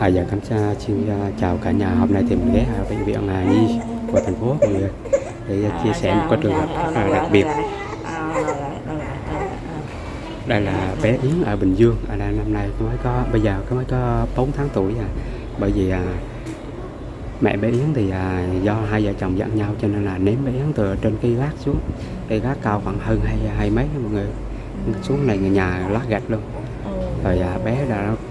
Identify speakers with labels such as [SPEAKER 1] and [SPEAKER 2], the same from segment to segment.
[SPEAKER 1] Dạ xin chào cả nhà. Hôm nay thì mình ghé ở bệnh viện Nhi của thành phố để chia sẻ một cái trường hợp rất là đặc biệt. Đây là bé Yến ở Bình Dương. Năm nay bây giờ mới có 4 tháng tuổi. Bởi vì mẹ bé Yến thì do hai vợ chồng giận nhau cho nên là ném bé Yến từ trên cây gác xuống. Cây gác cao khoảng hơn hai mét mọi người, xuống này nhà lát gạch luôn. Rồi bé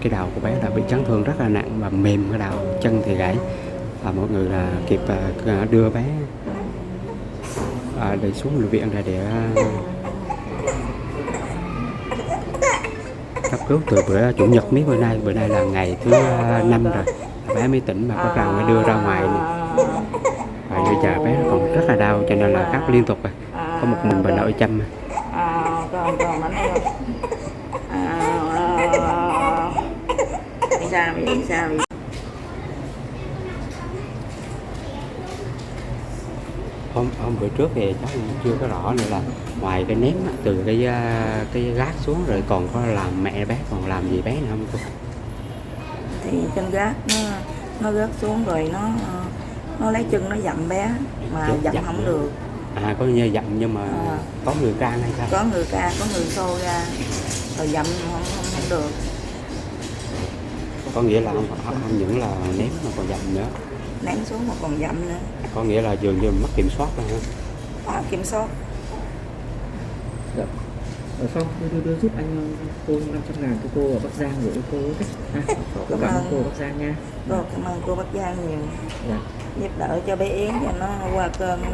[SPEAKER 1] cái đầu của bé là bị chấn thương rất là nặng và mềm cái đầu, chân thì gãy. Mọi người là kịp đưa bé để xuống bệnh viện để cấp cứu từ bữa chủ nhật mấy bữa nay là ngày thứ 5 rồi, bé mới tỉnh mà bắt đầu mới đưa ra ngoài này. Và bây giờ bé còn rất là đau cho nên là khóc liên tục, có một mình bà nội chăm.
[SPEAKER 2] Sao vậy?
[SPEAKER 1] Hôm bữa trước thì cháu cũng chưa có rõ nữa là ngoài cái ném từ cái gác xuống rồi còn có làm mẹ bé còn làm gì bé nữa không cô?
[SPEAKER 2] Thì trên gác nó rớt xuống rồi nó lấy chân nó dặm bé mà dặm không được.
[SPEAKER 1] Có như dặm nhưng mà có người can hay sao?
[SPEAKER 2] Có người can, có người xô ra rồi dặm không được.
[SPEAKER 1] Có nghĩa là không những là ném mà còn dặm nữa.
[SPEAKER 2] Ném xuống mà còn dặm nữa.
[SPEAKER 1] Có nghĩa là dường như mất kiểm soát rồi ha.
[SPEAKER 2] Kiểm soát.
[SPEAKER 3] Dạ. Phong đưa giúp anh cô 500.000 cho cô ở Bắc Giang gửi cô đấy. Cảm ơn cô Bắc Giang nha.
[SPEAKER 2] Cảm ơn cô Bắc Giang nhiều.
[SPEAKER 3] Dạ.
[SPEAKER 2] Giúp đỡ cho bé Yến cho nó qua cơn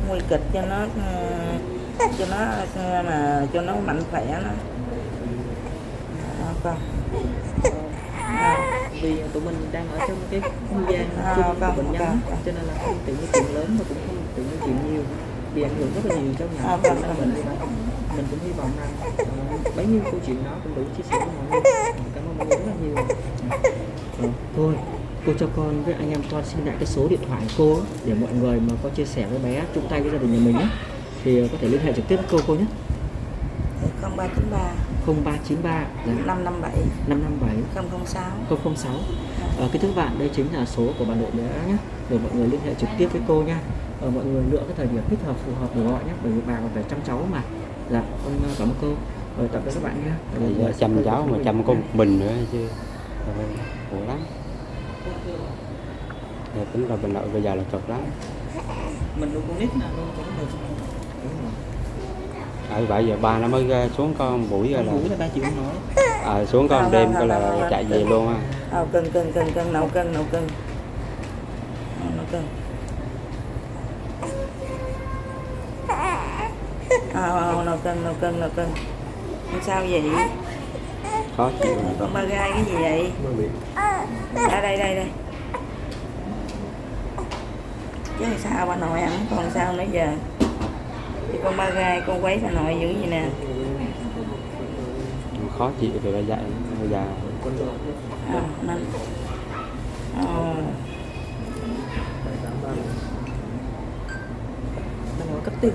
[SPEAKER 2] nguy kịch, cho nó mạnh khỏe nó. Con.
[SPEAKER 3] Vì tụi mình đang ở trong cái không gian chung của bệnh nhân cho nên là không tiện nói chuyện lớn và cũng không tiện nói chuyện nhiều, vì ảnh hưởng rất là nhiều cho nhà bệnh. Mình cũng hy vọng rằng bấy nhiêu câu chuyện đó cũng đủ chia sẻ với mọi người. Cảm ơn mọi người rất là nhiều. Thôi cô cho con với anh em con xin lại cái số điện thoại của cô để mọi người mà có chia sẻ với bé chung tay với gia đình nhà mình thì có thể liên hệ trực tiếp với cô nhé. 0393
[SPEAKER 2] 557
[SPEAKER 3] 006. Cái thứ bạn đây chính là số của bà nội bé nhé, để mọi người liên hệ trực tiếp với cô nha. Mọi người lựa cái thời điểm thích hợp phù hợp để gọi nhé, bởi vì bà còn phải chăm cháu mà. Dạ, con cảm ơn cô. Rồi tạm biệt các bạn nhé.
[SPEAKER 1] Giờ chăm cháu mà chăm có một mình nữa chứ khổ lắm. Tính là bên nội bây giờ là cực lắm.
[SPEAKER 3] Mình nuôi con nít nè, nuôi con nít.
[SPEAKER 1] Bây giờ ba nó mới xuống con buổi rồi là
[SPEAKER 3] 3 triệu nói.
[SPEAKER 1] Xuống con đêm cái là chạy về luôn á.
[SPEAKER 2] Cân nấu cân. Nấu cân. Sao vậy?
[SPEAKER 1] Khó chịu.
[SPEAKER 2] Con ba gai cái gì vậy? Đây. Chứ sao bà nội ẩm còn sao nữa giờ? Thì con ba gai con quấy bà nội dữ gì nè.
[SPEAKER 1] Khó chịu thì bây giờ
[SPEAKER 3] Cấp tiền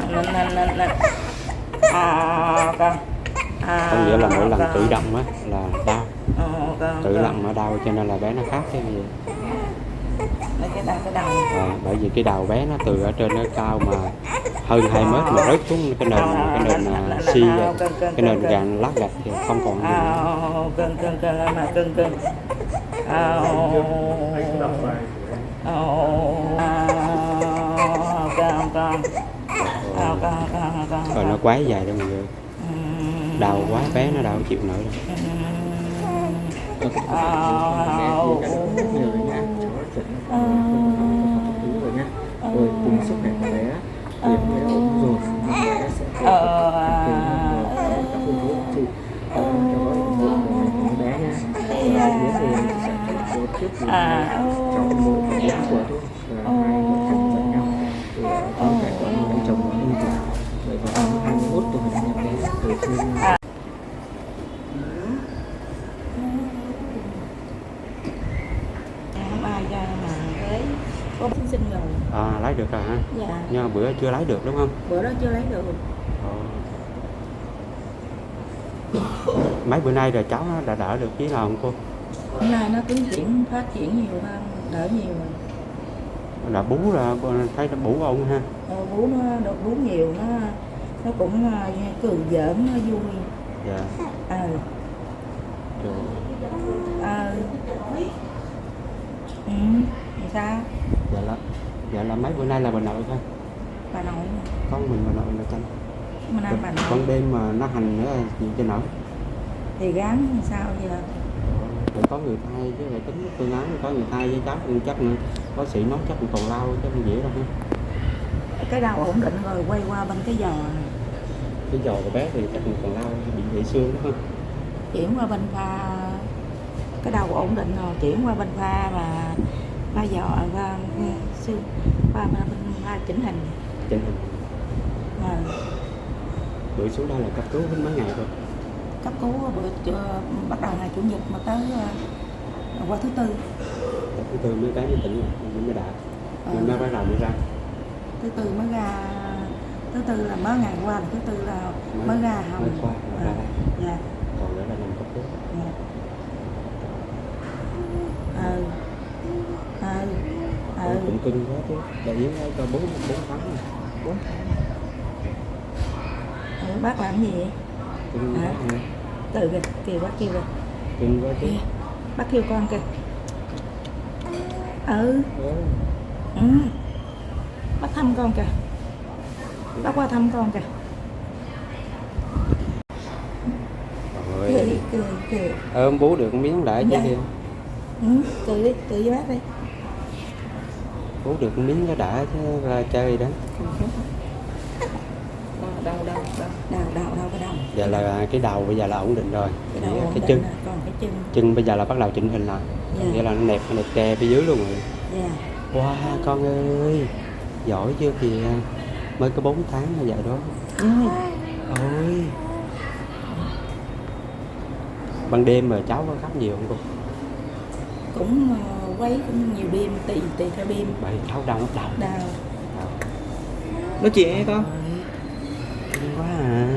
[SPEAKER 2] nên
[SPEAKER 1] có nghĩa là mỗi lần tự động á là đau, tự động nó đau cho nên là bé nó khóc cái gì.
[SPEAKER 2] Cái đầu.
[SPEAKER 1] Bởi vì cái đầu bé nó từ ở trên nó cao mà hơn 2 mét mà rớt xuống cái nền xi, cái nền gạch lát gạch thì không còn gì.
[SPEAKER 2] Cân.
[SPEAKER 1] Rồi nó quái dài đó mọi người, đau quá bé nó đau chịu nổi
[SPEAKER 3] rồi cùng sức khỏe của bé thì bé ổn rồi bé sẽ các phương hướng chị cho bé nha. Bé thì sẽ có trước cho một cái của thôi và hai vợ chồng giận nhau thì có thể có một anh chồng ở Hưng Thịnh rồi vào 21 tuổi nhà bé từ khi
[SPEAKER 2] có sinh rồi.
[SPEAKER 1] Lấy được rồi hả?
[SPEAKER 2] Dạ.
[SPEAKER 1] Nhưng mà bữa chưa lấy được đúng không?
[SPEAKER 2] Bữa đó chưa lấy được.
[SPEAKER 1] mấy bữa nay rồi cháu nó đã đỡ được chứ nào không cô?
[SPEAKER 2] Hôm nay nó tiến phát triển nhiều hơn, đỡ nhiều rồi.
[SPEAKER 1] Là bú là thấy nó bú ông ha.
[SPEAKER 2] Bú nó bú nhiều, nó cũng cười giỡn, nó vui.
[SPEAKER 1] Dạ. Trời.
[SPEAKER 2] Sao?
[SPEAKER 1] Dạ là mấy bữa nay là bà nội thôi.
[SPEAKER 2] Bà nội.
[SPEAKER 1] Con mình bà nội là chăm.
[SPEAKER 2] Mà nay bà nội.
[SPEAKER 1] Ban đêm mà nó hành nữa chịu cho nổi.
[SPEAKER 2] Thì gán sao giờ?
[SPEAKER 1] Rồi có người thay chứ phải tính phương án, có người thay với cháu thì chắc bác sĩ nói chắc còn lâu chứ không dễ đâu ha.
[SPEAKER 2] Cái đầu ổn định rồi quay qua bên cái giò này.
[SPEAKER 1] Cái giò của bé thì chắc còn lâu bị gãy xương đúng không?
[SPEAKER 2] Chuyển qua bên pha, cái đầu ổn định rồi chuyển qua bên pha và pha giò và xương bên pha chỉnh hình.
[SPEAKER 1] Chỉnh hình. Bữa xuống đây là cấp cứu hết mấy ngày rồi.
[SPEAKER 2] Cấp cứu bắt đầu ngày chủ nhật mà tới qua thứ tư.
[SPEAKER 1] Thứ tư mới bé mới tỉnh rồi, mới đã. Nhưng nó bắt đầu mới ra.
[SPEAKER 2] Thứ tư mới ra. Thứ tư là mới ngày qua, là thứ tư là mới ra không?
[SPEAKER 1] Mới qua là ra.
[SPEAKER 2] Dạ.
[SPEAKER 1] Còn nữa là nằm cấp cứu.
[SPEAKER 2] Dạ.
[SPEAKER 1] Cũng cưng quá chứ. Đại Yến ấy có 4 tháng rồi.
[SPEAKER 2] 4 tháng. Bác làm gì vậy?
[SPEAKER 1] Cưng quá hả?
[SPEAKER 2] Từ kìa bác kêu kìa.
[SPEAKER 1] Cưng quá chứ.
[SPEAKER 2] Bác kêu con kìa. Bác thăm con kìa. Bác qua thăm con kìa. Cười.
[SPEAKER 1] Ôm bú được miếng lại chứ kìa.
[SPEAKER 2] Cười đi, cười với bác đi.
[SPEAKER 1] Bú được miếng nó đã chứ là chơi đó.
[SPEAKER 3] Đau
[SPEAKER 2] cái đầu.
[SPEAKER 1] Giờ là cái đầu bây giờ là ổn định rồi.
[SPEAKER 2] Cái
[SPEAKER 1] chân.
[SPEAKER 2] Còn cái chân.
[SPEAKER 1] Chân bây giờ là bắt đầu chỉnh hình lại. Nghĩa là nó nẹp kè phía dưới luôn rồi.
[SPEAKER 2] Dạ.
[SPEAKER 1] Wow con ơi. Giỏi chưa kìa. Mới có 4 tháng là vậy đó. Ôi. Ban đêm mà cháu có khóc nhiều không cô?
[SPEAKER 2] Cũng quấy cũng nhiều đêm, tùy theo đêm.
[SPEAKER 1] Vậy cháu đau mất đầu.
[SPEAKER 2] Đau.
[SPEAKER 3] nói chuyện hay con?
[SPEAKER 1] Kinh quá à.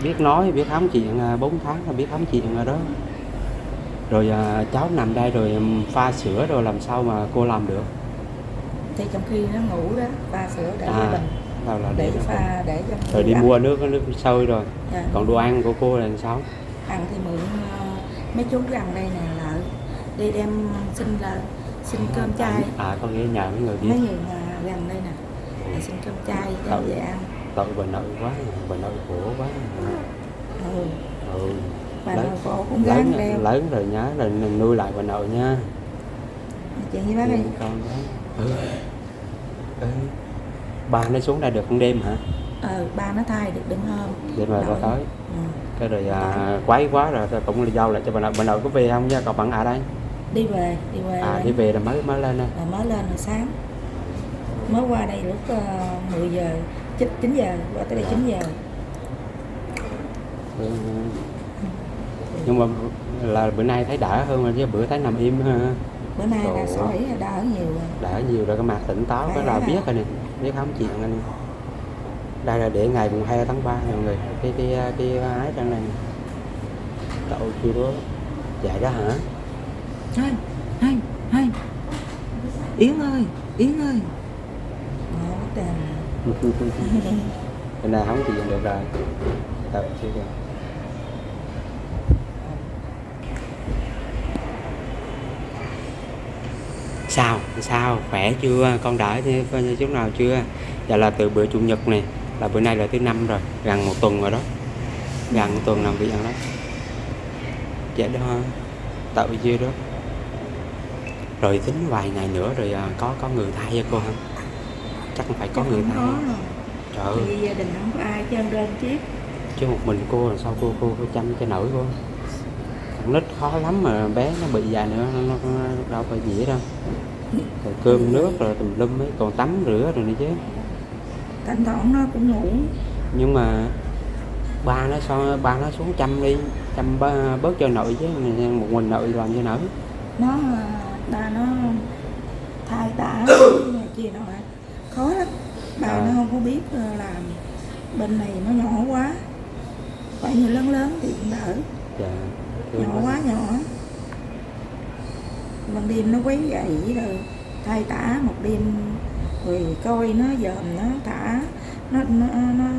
[SPEAKER 1] Biết nói, biết hóng chuyện 4 tháng là biết hóng chuyện rồi đó. Rồi cháu nằm đây rồi pha sữa rồi làm sao mà cô làm được?
[SPEAKER 2] Thì trong khi nó ngủ đó, pha sữa để cho bình.
[SPEAKER 1] Để
[SPEAKER 2] pha để cho
[SPEAKER 1] rồi đi mua nước sôi rồi.
[SPEAKER 2] Dạ.
[SPEAKER 1] Còn đồ ăn của cô là sao?
[SPEAKER 2] Ăn thì mượn mấy chú gần đây nè lợ đi đem xin cơm chay.
[SPEAKER 1] Con nghe nhờ mấy người kia.
[SPEAKER 2] Mấy người gần đây nè để xin cơm chay đem về ăn.
[SPEAKER 1] Tội bà nội quá, bà nội khổ quá.
[SPEAKER 2] Bà nội khổ cũng gắng đeo.
[SPEAKER 1] Lớn rồi nhớ rồi nuôi lại bà nội nha.
[SPEAKER 2] Chuyện với bác đi.
[SPEAKER 1] Con đó. Ba nó xuống đây được con đêm hả?
[SPEAKER 2] Ba nó thay được đêm hôm.
[SPEAKER 1] Đêm rồi ra tới. Cái rồi quái quá rồi cũng là giao lại cho bà nội có về không nha, còn bạn ở đây?
[SPEAKER 2] Đi về.
[SPEAKER 1] Đi về là mới lên nè.
[SPEAKER 2] Mới lên hồi sáng. Mới qua đây lúc 10 giờ, 9 giờ, qua tới đây 9 giờ.
[SPEAKER 1] Nhưng mà là bữa nay thấy đỡ hơn rồi chứ bữa thấy nằm im ha.
[SPEAKER 2] Bữa nay là sỏi đỡ nhiều rồi.
[SPEAKER 1] Đỡ nhiều rồi, cái mặt tỉnh táo cái là biết rồi nè, biết hóng chuyện rồi nè. Đây là để ngày mùng 2 tháng 3 mọi người, cái ái trong này. Cậu chưa đó chạy ra hả?
[SPEAKER 3] Hai. Yến ơi.
[SPEAKER 1] Cái này hóng chuyện được rồi. Tập chưa được. Sao khỏe chưa, con đỡ chút nào chưa? Dạ là từ bữa chủ nhật này là bữa nay là thứ 5 rồi, gần 1 tuần rồi đó, gần 1 tuần làm việc đó. Dạ đó, tự chưa đó. Rồi tính vài ngày nữa rồi có người thay cho cô không? Chắc phải có người thay. Trời ơi.
[SPEAKER 2] Vì gia đình không có ai cho đơn chiếc.
[SPEAKER 1] Chứ một mình cô là sao cô chăm cho nổi cô? Con nít khó lắm mà bé nó bị dài nữa nó đâu phải dễ đâu. Rồi cơm nước rồi tùm lum ấy, còn tắm rửa rồi nữa chứ.
[SPEAKER 2] Thỉnh thoảng nó cũng ngủ.
[SPEAKER 1] Nhưng mà ba nó xuống chăm đi, chăm bớt cho nội chứ một mình nội làm cho nổi.
[SPEAKER 2] Ba nó thay tả kia nọ khó lắm. Bà nó không có biết làm, bên này nó nhỏ quá, phải như lớn thì cũng đỡ.
[SPEAKER 1] Dạ.
[SPEAKER 2] ban đêm nó quấy rầy rồi thay tả một đêm rồi coi nó dòm nó thả nó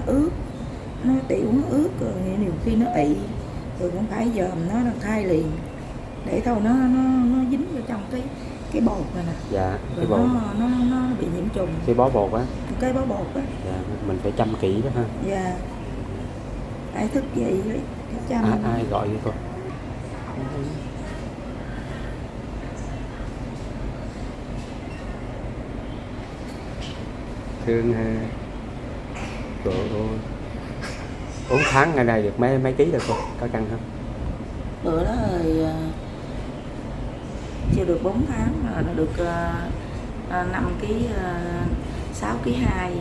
[SPEAKER 2] ướt, nó tiểu nó ướt rồi nhiều khi nó ị rồi cũng phải dòm nó thay liền để thôi nó dính vào trong cái bột này nè.
[SPEAKER 1] Dạ,
[SPEAKER 2] rồi
[SPEAKER 1] cái bột
[SPEAKER 2] nó bị nhiễm trùng,
[SPEAKER 1] cái bó bột á.
[SPEAKER 2] cái bó bột á.
[SPEAKER 1] Dạ, mình phải chăm kỹ đó ha.
[SPEAKER 2] Dạ, phải thức dậy phải chăm.
[SPEAKER 1] Ai gọi vậy cô? Thương ha. Trời ơi, 4 tháng ngày này được mấy ký rồi cô, có cân không?
[SPEAKER 2] Bữa đó rồi chưa được 4 tháng rồi nó được 5 kg 6 kg 2,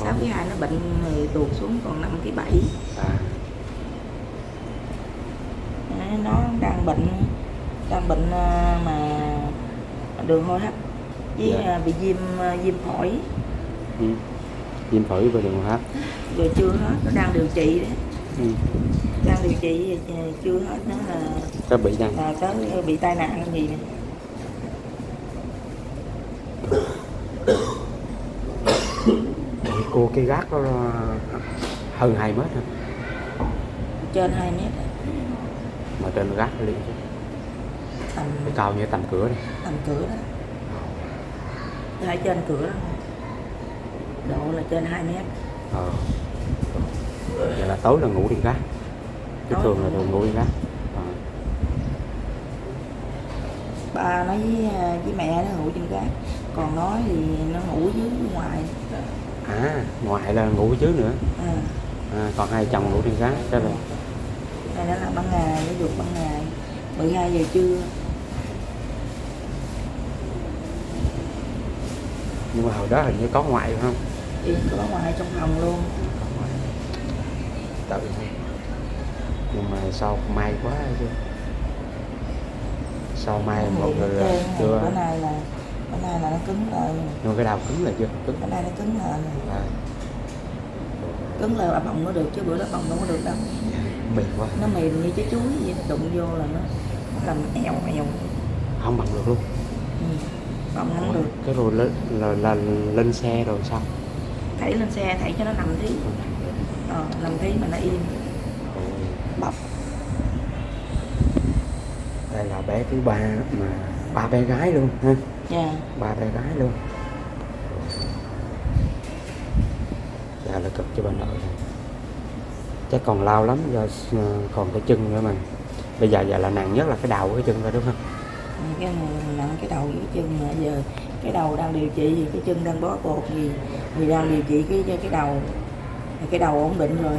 [SPEAKER 2] 6 kg 2 nó bệnh rồi tuột xuống còn 5 kg 7. Nó đang bệnh mà đường hô hấp với bị viêm phổi.
[SPEAKER 1] Viêm phổi và đường hô hấp.
[SPEAKER 2] Rồi chưa hết, nó đang điều trị đấy. Đang điều trị chưa hết nó là
[SPEAKER 1] có bị nha.
[SPEAKER 2] Có bị tai nạn gì nè.
[SPEAKER 1] Cô cái gác đó hơn 2 mét hả?
[SPEAKER 2] Trên 2 mét.
[SPEAKER 1] Mà trên gác liền chứ. Cái cao như tầm cửa này.
[SPEAKER 2] Tầm cửa đó. Ở trên cửa đó. Độ là trên 2 mét.
[SPEAKER 1] Vậy là tối là ngủ trên gác. Chứ thường là ngủ trên gác.
[SPEAKER 2] Ba nói với mẹ nó ngủ trên gác, còn nói thì nó ngủ dưới ngoài.
[SPEAKER 1] Ngoại là ngủ dưới nữa. Còn hai chồng ngủ trên gác. Đó là
[SPEAKER 2] này nó là ban ngày, nó vượt ban ngày 12 giờ trưa.
[SPEAKER 1] Nhưng mà hồi đó hình như có ngoại phải không?
[SPEAKER 2] Có ngoại trong phòng luôn.
[SPEAKER 1] Tự nhưng mà sao may quá chứ. Sao may một người chưa.
[SPEAKER 2] Bữa nay là nó cứng lại.
[SPEAKER 1] Nhưng cái đầu cứng lại chưa? Cứng.
[SPEAKER 2] Bữa nay nó cứng lại. Cứng lại bọng nó được chứ bữa đó bọng đâu có được đâu.
[SPEAKER 1] Mềm quá.
[SPEAKER 2] Nó mềm như trái chuối vậy, nó đụng vô là nó làm eo.
[SPEAKER 1] Không bọng được luôn.
[SPEAKER 2] Bọng không được.
[SPEAKER 1] Cái rồi lên xe rồi sao?
[SPEAKER 2] Thảy lên xe, thảy cho nó nằm thí. Nằm thí mà nó im. Bập.
[SPEAKER 1] Đây là bé thứ ba mà 3 bé gái luôn ha.
[SPEAKER 2] Dạ.
[SPEAKER 1] 3 bé gái luôn. Dạ là cực cho bà nội này. Chắc còn lao lắm do còn cái chân nữa mà. Bây giờ là nặng nhất là cái đầu cái chân thôi đúng không?
[SPEAKER 2] Cái nặng cái đầu với cái chân mà giờ cái đầu đang điều trị gì, cái chân đang bó bột gì thì đang điều trị cái đầu. Cái đầu ổn định rồi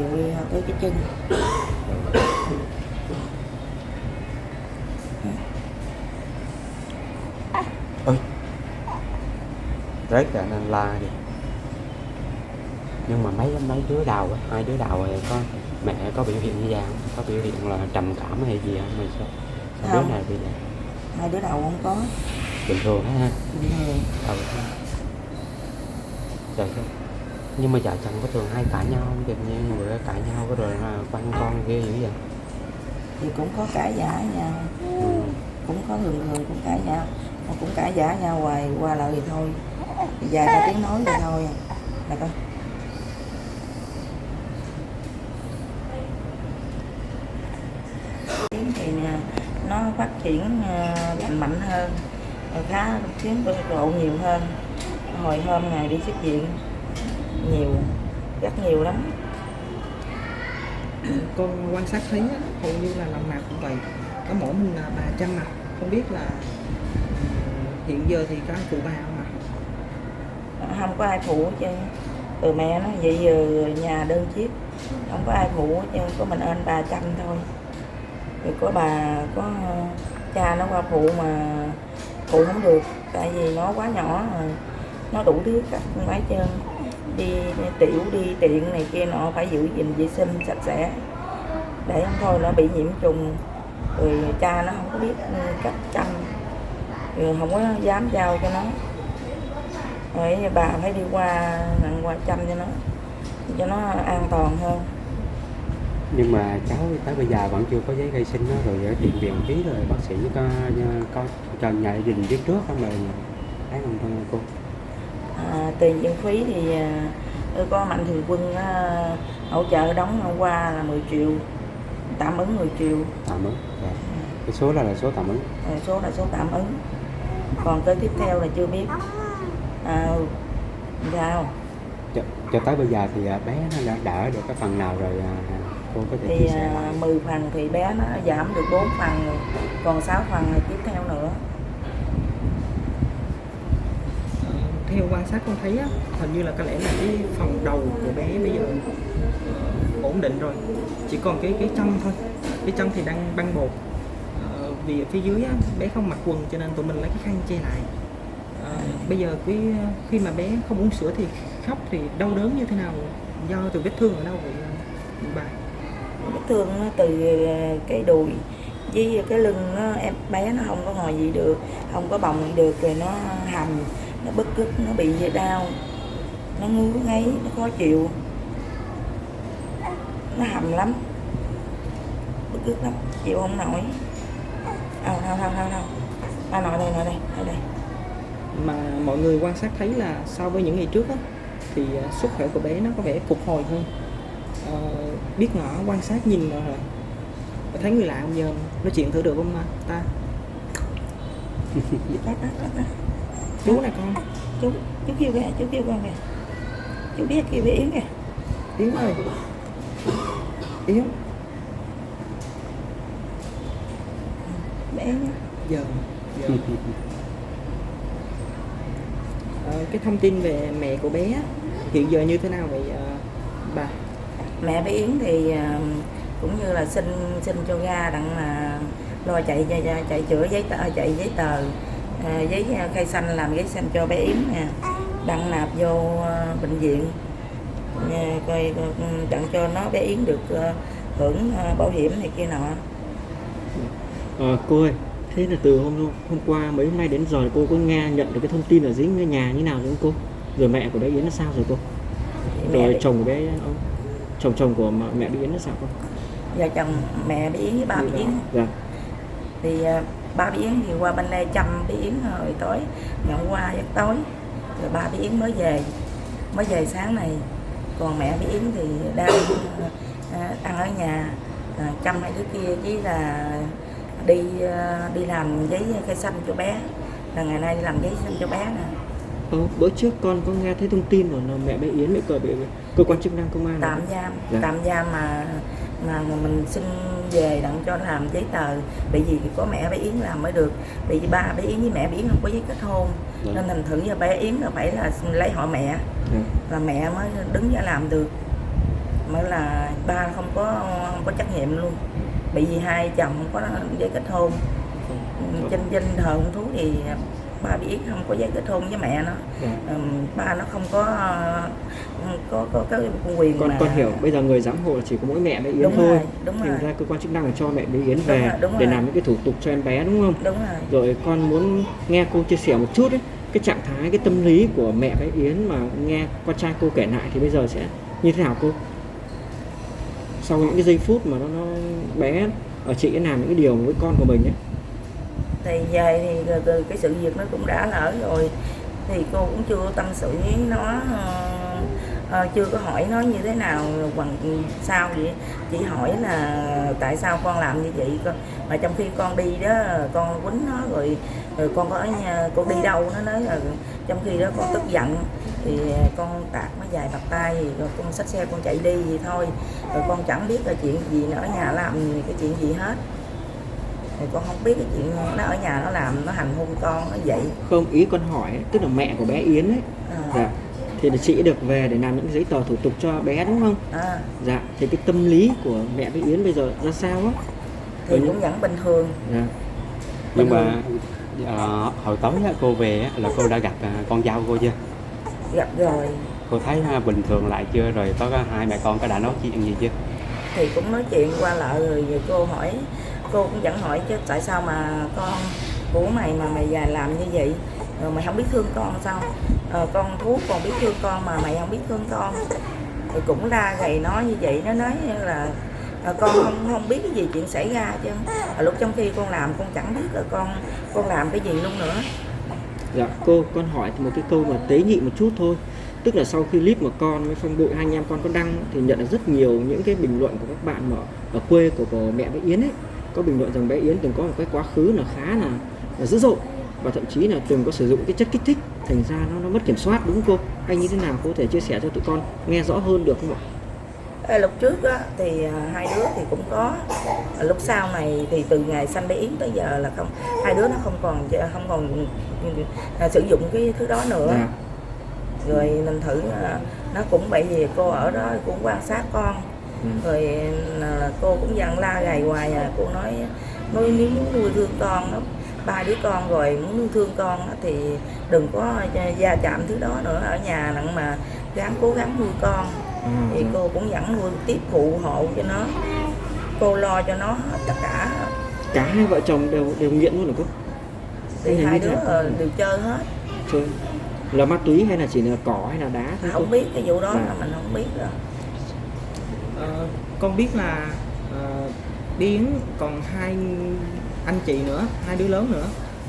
[SPEAKER 2] tới cái chân.
[SPEAKER 1] Ơi. Rết là nên la đi. Nhưng mà mấy đứa đầu á, 2 đứa đầu rồi có mẹ có biểu hiện như vậy không? Có biểu hiện là trầm cảm hay gì không? Mày sao? Đứa này bị vậy?
[SPEAKER 2] 2 đứa đầu không có.
[SPEAKER 1] Bình thường ha.
[SPEAKER 2] Bình thường.
[SPEAKER 1] Trời ơi. Nhưng mà vợ chồng có thường hay cãi nhau không? Tự nhiên người cãi nhau có rồi quanh con ghê dữ vậy?
[SPEAKER 2] Thì cũng có cãi vã nhau. Cũng có thường cũng cãi nhau. Mà cũng cãi vã nhau hoài qua lại thì thôi. Vài ba tiếng nói vậy thôi. Là coi. Thì nó phát triển lành mạnh hơn, khá tiến độ nhiều hơn. Hồi hôm ngày đi xuất viện rất nhiều lắm.
[SPEAKER 3] Con quan sát thấy hầu như là lần nào cũng vậy, có mỗi mình là bà chăm mặt, không biết là hiện giờ thì có ai phụ bà không ạ?
[SPEAKER 2] Không có ai phụ hết trơn. Từ mẹ nó vậy giờ nhà đơn chiếc, không có ai phụ hết trơn, có mình anh bà chăm thôi. Rồi có bà có cha nó qua phụ mà phụ không được, tại vì nó quá nhỏ rồi, nó đủ thứ các mấy chân đi tiểu đi tiện này kia nọ phải giữ gìn vệ sinh sạch sẽ để không thôi nó bị nhiễm trùng. Rồi cha nó không có biết cách chăm, rồi không có dám giao cho nó, rồi bà phải đi qua chăm cho nó an toàn hơn.
[SPEAKER 1] Nhưng mà cháu tới bây giờ vẫn chưa có giấy khai sinh đó, rồi ở tiền viện phí rồi bác sĩ có cho nhà gia đình biết trước không, rồi thấy không cô?
[SPEAKER 2] Tiền viện phí thì có Mạnh Thường Quân hỗ trợ đóng hôm qua là 10 triệu, tạm ứng 10 triệu.
[SPEAKER 1] Tạm ứng. Dạ. Cái số đó là số tạm ứng.
[SPEAKER 2] Số là số tạm ứng. Còn cái tiếp theo là chưa biết. Sao?
[SPEAKER 1] Cho tới bây giờ thì bé nó đã đỡ được cái phần nào rồi cô có thể chia sẻ lại?
[SPEAKER 2] 10 phần thì bé nó giảm được 4 phần rồi, còn 6 phần là tiếp theo nữa.
[SPEAKER 3] Theo quan sát con thấy á, hình như là có lẽ là cái phần đầu của bé bây giờ ổn định rồi, chỉ còn cái chân thôi. Cái chân thì đang băng bột, vì ở phía dưới á, bé không mặc quần cho nên tụi mình lấy cái khăn che lại. Bây giờ khi mà bé không uống sữa thì khóc thì đau đớn như thế nào, do từ vết thương ở đâu vậy bà?
[SPEAKER 2] Vết thương nó từ cái đùi với cái lưng nó, em bé nó không có ngồi gì được, không có bồng gì được, rồi nó hầm, nó bứt rứt, nó bị đau, nó ngứa ngáy, nó khó chịu, nó hầm lắm, bứt rứt lắm, chịu không nổi. Đâu nội đây.
[SPEAKER 3] Mà mọi người quan sát thấy là so với những ngày trước á, thì sức khỏe của bé nó có vẻ phục hồi hơn. Biết ngỏ quan sát nhìn rồi thấy người lạ bây giờ nói chuyện thử được không ta? Chú này con.
[SPEAKER 2] Chú kêu con kìa. Chú biết kêu bé Yến kìa.
[SPEAKER 3] Yến ơi. Yến.
[SPEAKER 2] Bé nhá.
[SPEAKER 3] Giờ. Cái thông tin về mẹ của bé hiện giờ như thế nào vậy bà?
[SPEAKER 2] Mẹ bé Yến thì cũng như là xin cho ra đặng là lo chạy chữa giấy tờ, giấy khai xanh, làm giấy xanh cho bé Yến nè, đặng nạp vô bệnh viện, coi đặng cho nó bé Yến được hưởng bảo hiểm này kia nọ.
[SPEAKER 4] Cô ơi, thế là từ hôm qua mấy hôm nay đến giờ cô có nhận được cái thông tin ở dưới nhà như nào rồi không cô? Rồi mẹ của bé Yến nó sao rồi cô? Rồi chồng của bé, chồng của mẹ bé Yến nó sao cô?
[SPEAKER 2] Vợ chồng mẹ bé Yến với ba bé Yến.
[SPEAKER 4] Dạ.
[SPEAKER 2] Thì ba bé Yến thì qua bên đây chăm bé Yến hồi tối, ngày hôm qua giấc tối, rồi ba bé Yến mới về sáng này. Còn mẹ bé Yến thì đang ăn ở nhà, chăm hai đứa kia, với là đi làm giấy khai xanh cho bé, là ngày nay đi làm giấy xanh cho bé nè.
[SPEAKER 4] Bữa trước con có nghe thấy thông tin rồi là mẹ bé Yến bị cơ quan chức năng công an
[SPEAKER 2] tạm giam mà mình xin về đặng cho làm giấy tờ, bởi vì có mẹ bé Yến làm mới được, bởi vì ba bé Yến với mẹ bé Yến không có giấy kết hôn. Dạ. Nên thành thử giờ bé Yến là phải là lấy họ mẹ. Dạ. Là mẹ mới đứng ra làm được, mới là ba không có trách nhiệm luôn, bởi vì hai chồng không có giấy kết hôn. Trên thờ ông thú thì ba biết không có giấy kết hôn với mẹ nó. Ba nó không có cái quyền.
[SPEAKER 4] Con hiểu, bây giờ người giám hộ là chỉ có mỗi mẹ bé Yến thôi.
[SPEAKER 2] Đúng
[SPEAKER 4] thì
[SPEAKER 2] rồi.
[SPEAKER 4] ra cơ quan chức năng là cho mẹ bé Yến về để làm những cái thủ tục cho em bé, đúng không?
[SPEAKER 2] Đúng rồi.
[SPEAKER 4] Rồi con muốn nghe cô chia sẻ một chút ấy, cái trạng thái, cái tâm lý của mẹ bé Yến mà nghe con trai cô kể lại thì bây giờ sẽ như thế nào cô? Sau những cái giây phút mà nó bé ở chị làm những cái điều với con của mình ấy.
[SPEAKER 2] Thì về thì cái sự việc nó cũng đã lỡ rồi, thì cô cũng chưa tâm sự với nó, chưa có hỏi nó như thế nào bằng sao vậy, chỉ hỏi là tại sao con làm như vậy, mà trong khi con đi đó con quýnh nó, rồi con có ở nhà, con đi đâu nó nói là trong khi đó con tức giận thì con tạt nó vài bạt tay, rồi con xách xe con chạy đi vậy thôi, rồi con chẳng biết là chuyện gì nó ở nhà làm cái chuyện gì hết. Thì con không biết cái chuyện nó ở nhà nó làm, nó hành hung con nó vậy.
[SPEAKER 4] Không, ý con hỏi ấy, tức là mẹ của bé Yến ấy, dạ, thì là chị được về để làm những giấy tờ thủ tục cho bé, đúng không? Dạ, thì cái tâm lý của mẹ bé Yến bây giờ ra sao á?
[SPEAKER 2] Thì cũng vẫn bình thường.
[SPEAKER 4] Dạ.
[SPEAKER 1] Nhưng mà hồi tối cô về là cô đã gặp con dâu cô chưa?
[SPEAKER 2] Gặp rồi.
[SPEAKER 1] Cô thấy bình thường lại chưa, rồi có hai mẹ con có đã nói chuyện gì chưa?
[SPEAKER 2] Thì cũng nói chuyện qua lại rồi, cô hỏi, cô cũng vẫn hỏi chứ tại sao mà con của mày mà mày già làm như vậy, rồi mày không biết thương con sao? Con Thú còn biết thương con mà mày không biết thương con. Thì cũng ra gầy nói như vậy, nó nói là Con không biết cái gì chuyện xảy ra chứ. Lúc trong khi con làm con chẳng biết là con làm cái gì luôn nữa.
[SPEAKER 4] Dạ cô, con hỏi một cái câu mà tế nhị một chút thôi. Tức là sau khi clip mà con với Phong Bụi hai anh em con có đăng thì nhận được rất nhiều những cái bình luận của các bạn mà ở quê của mẹ bé Yến ấy, có bình luận rằng bé Yến từng có một cái quá khứ là khá là dữ dội, và thậm chí là từng có sử dụng cái chất kích thích, thành ra nó mất kiểm soát, đúng không cô? Anh như thế nào cô có thể chia sẻ cho tụi con nghe rõ hơn được không ạ?
[SPEAKER 2] Lúc trước á, thì hai đứa thì cũng có, lúc sau này thì từ ngày sanh bé Yến tới giờ là không, hai đứa nó không còn sử dụng cái thứ đó nữa.
[SPEAKER 4] Dạ.
[SPEAKER 2] Rồi mình thử nó cũng bởi vì cô ở đó cũng quan sát con. Rồi cô cũng dặn la gầy hoài cô nói nếu muốn nuôi thương con đó, 3 đứa con rồi muốn nuôi thương con đó, thì đừng có gia chạm thứ đó nữa, ở nhà nặng mà cố gắng nuôi con. Thì cô cũng dẫn nuôi tiếp phụ hộ cho nó, cô lo cho nó hết tất cả.
[SPEAKER 4] Cả hai vợ chồng đều nghiện luôn hả cô?
[SPEAKER 2] Thì hai đứa đều chơi hết.
[SPEAKER 4] Chơi là ma túy hay là chỉ là cỏ hay là đá thôi?
[SPEAKER 2] Không biết cái vụ đó là mình không biết rồi.
[SPEAKER 3] Con biết là Yến còn hai anh chị nữa, hai đứa lớn nữa.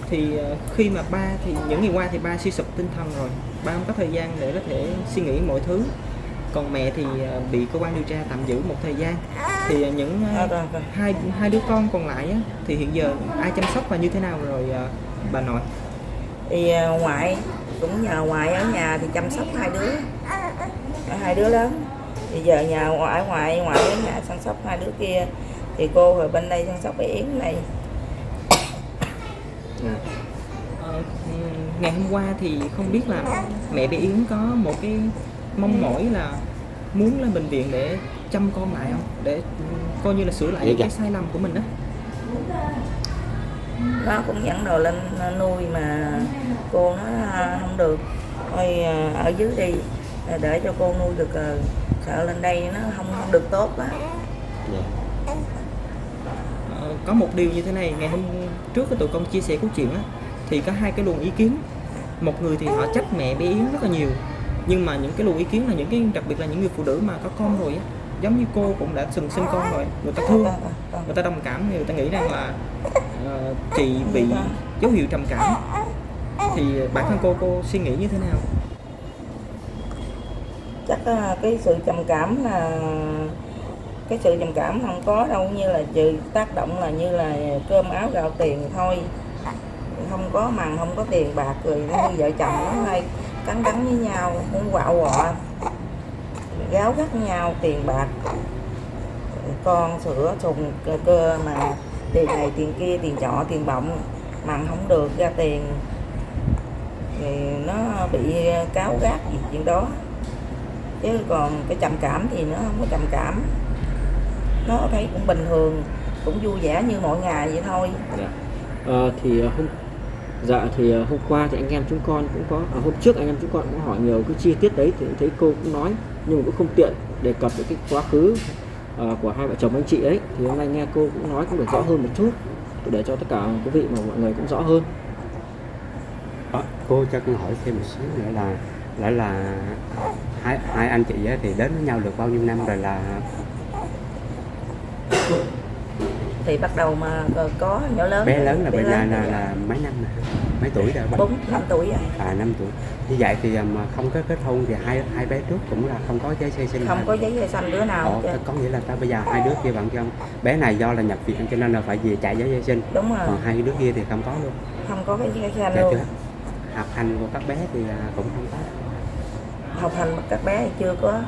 [SPEAKER 3] Thì khi mà ba thì những ngày qua thì ba suy sụp tinh thần rồi, ba không có thời gian để có thể suy nghĩ mọi thứ. Còn mẹ thì bị cơ quan điều tra tạm giữ một thời gian. Thì những hai đứa con còn lại á, thì hiện giờ ai chăm sóc và như thế nào rồi bà nội?
[SPEAKER 2] Thì ngoại cũng nhờ ngoại ở nhà thì chăm sóc hai đứa lớn. Thì giờ nhà ngoại ở nhà chăm sóc hai đứa kia, thì cô ở bên đây chăm sóc bé Yến này.
[SPEAKER 3] Ngày hôm qua thì không biết là mẹ bé Yến có một cái mong mỏi là muốn lên bệnh viện để chăm con lại không, để coi như là sửa lại cái sai lầm của mình đó.
[SPEAKER 2] Nó cũng dẫn đồ lên nuôi mà cô nói không được, thôi ở dưới đi để cho cô nuôi được, sợ lên đây nó không được tốt á.
[SPEAKER 3] Có một điều như thế này, ngày hôm trước cái tụi con chia sẻ câu chuyện á, thì có hai cái luồng ý kiến. Một người thì họ trách mẹ bé Yến rất là nhiều, nhưng mà những cái luồng ý kiến là những cái, đặc biệt là những người phụ nữ mà có con rồi á, giống như cô cũng đã từng sinh con rồi, người ta thương, người ta đồng cảm, người ta nghĩ rằng là chị bị dấu hiệu trầm cảm. Thì bản thân cô suy nghĩ như thế nào?
[SPEAKER 2] Chắc cái sự trầm cảm không có đâu, như là trừ tác động là như là cơm áo gạo tiền thôi, không có mằng, không có tiền bạc, rồi như vợ chồng nó hay cắn đắng với nhau, muốn quạo quọ gáo gắt nhau tiền bạc, con sữa sùng cơ mà tiền này tiền kia, tiền trọ tiền bọng, mằng không được ra tiền thì nó bị cáo gắt gì chuyện đó. Chứ còn cái trầm cảm thì nó không có trầm cảm, nó thấy cũng bình thường, cũng vui vẻ như mọi ngày vậy thôi.
[SPEAKER 4] Thì hôm qua thì anh em chúng con cũng có, hôm trước anh em chúng con cũng hỏi nhiều cái chi tiết đấy, thì thấy cô cũng nói nhưng mà cũng không tiện đề cập đến cái quá khứ của hai vợ chồng anh chị ấy. Thì hôm nay nghe cô cũng nói cũng được rõ hơn một chút, để cho tất cả quý vị mà mọi người cũng rõ hơn.
[SPEAKER 1] Cô cho con hỏi thêm một xíu nữa là hai anh chị ấy thì đến với nhau được bao nhiêu năm rồi? Là
[SPEAKER 2] thì bắt đầu mà có nhỏ lớn,
[SPEAKER 1] bé lớn là bây giờ là mấy năm nè, mấy tuổi rồi?
[SPEAKER 2] 4-5 tuổi rồi.
[SPEAKER 1] 5 tuổi. Như vậy thì mà không có kết hôn thì hai bé trước cũng là không có giấy khai sinh?
[SPEAKER 2] Không có giấy khai sinh đứa nào.
[SPEAKER 1] Có nghĩa là bây giờ hai đứa kia bạn cho bé này do là nhập viện cho nên là phải về chạy giấy khai sinh.
[SPEAKER 2] Đúng rồi.
[SPEAKER 1] Còn hai đứa kia thì không có luôn.
[SPEAKER 2] Không có cái giấy khai sinh luôn.
[SPEAKER 1] Học hành của các bé thì cũng không có.
[SPEAKER 2] Học hành của các bé thì chưa có.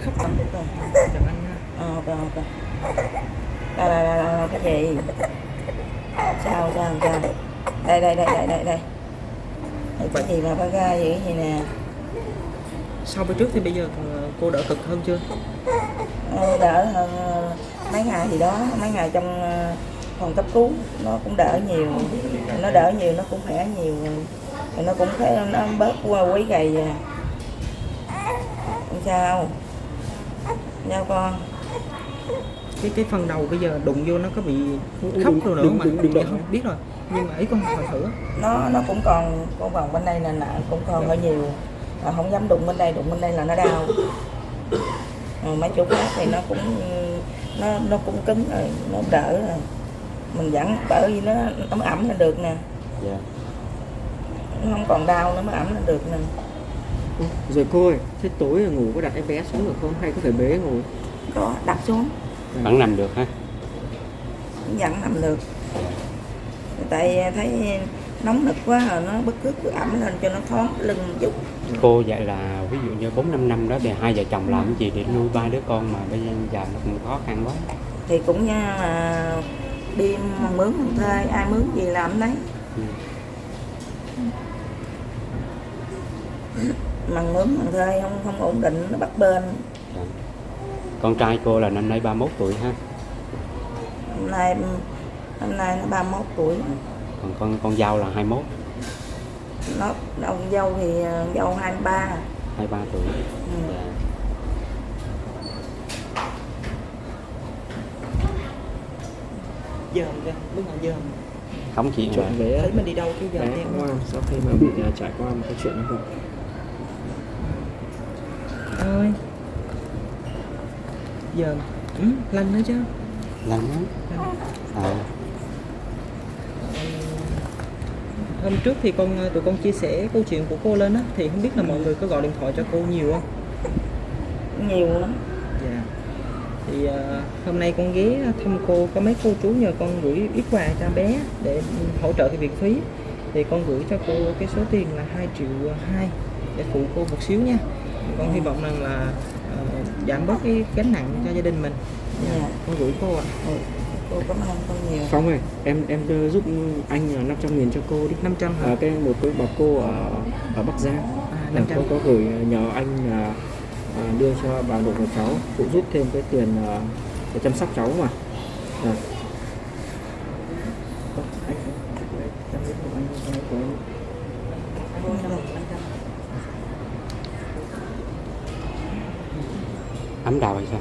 [SPEAKER 3] Khóc lắm rồi. Chào anh.
[SPEAKER 2] Đây cái gì? Sao? Đây. Cái gì mà ba ga vậy gì nè?
[SPEAKER 3] So với trước thì bây giờ cô đỡ cực hơn chưa?
[SPEAKER 2] Đỡ hơn mấy ngày gì đó, mấy ngày trong phòng cấp cứu nó cũng đỡ nhiều, nó cũng khỏe nhiều, nó cũng thấy nó bớt quấy gầy à. Không sao con.
[SPEAKER 3] Cái phần đầu bây giờ đụng vô nó có bị khóc rồi nữa mà không biết rồi, nhưng mà ý con hỏi thử.
[SPEAKER 2] Nó cũng còn bên đây nè, cũng còn hơi nhiều, Họ không dám đụng bên đây là nó đau. Mấy chỗ khác thì nó cũng cứng rồi, nó đỡ rồi. Mình vẫn bởi vì nó mới ẩm lên được nè.
[SPEAKER 1] Dạ.
[SPEAKER 2] Nó không còn đau nữa mới ẩm lên được nè.
[SPEAKER 4] Rồi cô ơi, thế tối là ngủ có đặt em bé xuống được không hay có phải bế ngủ?
[SPEAKER 2] Có đặt xuống
[SPEAKER 1] Vẫn nằm được ha.
[SPEAKER 2] vẫn nằm được. Tại thấy nóng nực quá rồi nó bất cứ ẩm lên cho nó thoáng lưng một chút.
[SPEAKER 1] Cô vậy là ví dụ như 4-5 năm đó thì hai vợ chồng làm cái gì để nuôi 3 đứa con mà bây giờ nó cũng khó khăn quá.
[SPEAKER 2] Thì cũng như là đi mướn thuê, ai mướn gì làm đấy. Mà mướn thuê không ổn định, nó bắt bên.
[SPEAKER 1] Dạ. Con trai cô là năm nay 31 tuổi ha.
[SPEAKER 2] Năm nay nó 31 tuổi.
[SPEAKER 1] Còn con dâu là 21.
[SPEAKER 2] Ông dâu thì dâu 23.
[SPEAKER 1] 23 tuổi. Dạ.
[SPEAKER 3] Dơm ra, bước nào dơm.
[SPEAKER 1] Không chỉ
[SPEAKER 4] Chuyện bé
[SPEAKER 3] Thấy mình đi đâu cái dơm
[SPEAKER 4] bé
[SPEAKER 3] em.
[SPEAKER 4] ngoan sau khi mà bị trải qua một cái chuyện như vậy.
[SPEAKER 3] Ơi. Dơm. Lanh nữa chứ.
[SPEAKER 1] Lạnh lắm.
[SPEAKER 3] Hôm trước thì tụi con chia sẻ câu chuyện của cô lên á, thì không biết là mọi người có gọi điện thoại cho cô nhiều không?
[SPEAKER 2] Nhiều lắm.
[SPEAKER 3] Dạ. Thì hôm nay con ghé thăm cô, có mấy cô chú nhờ con gửi ít quà cho bé để hỗ trợ cái viện phí. Thì con gửi cho cô cái số tiền là 2,2 triệu để phụ cô một xíu nha. Con hy vọng rằng là giảm bớt cái gánh nặng cho gia đình mình.
[SPEAKER 2] Dạ.
[SPEAKER 3] Con gửi cô ạ.
[SPEAKER 2] Cô cảm ơn con nhiều.
[SPEAKER 4] Phong ơi, em giúp anh 500.000 cho cô đi.
[SPEAKER 3] 500 hả?
[SPEAKER 4] Một cái bà cô ở Bắc Giang.
[SPEAKER 3] 500.
[SPEAKER 4] Có gửi nhờ anh đưa cho bà nội của cháu phụ giúp thêm cái tiền để chăm sóc cháu mà.
[SPEAKER 1] Ấm đầu hay sao?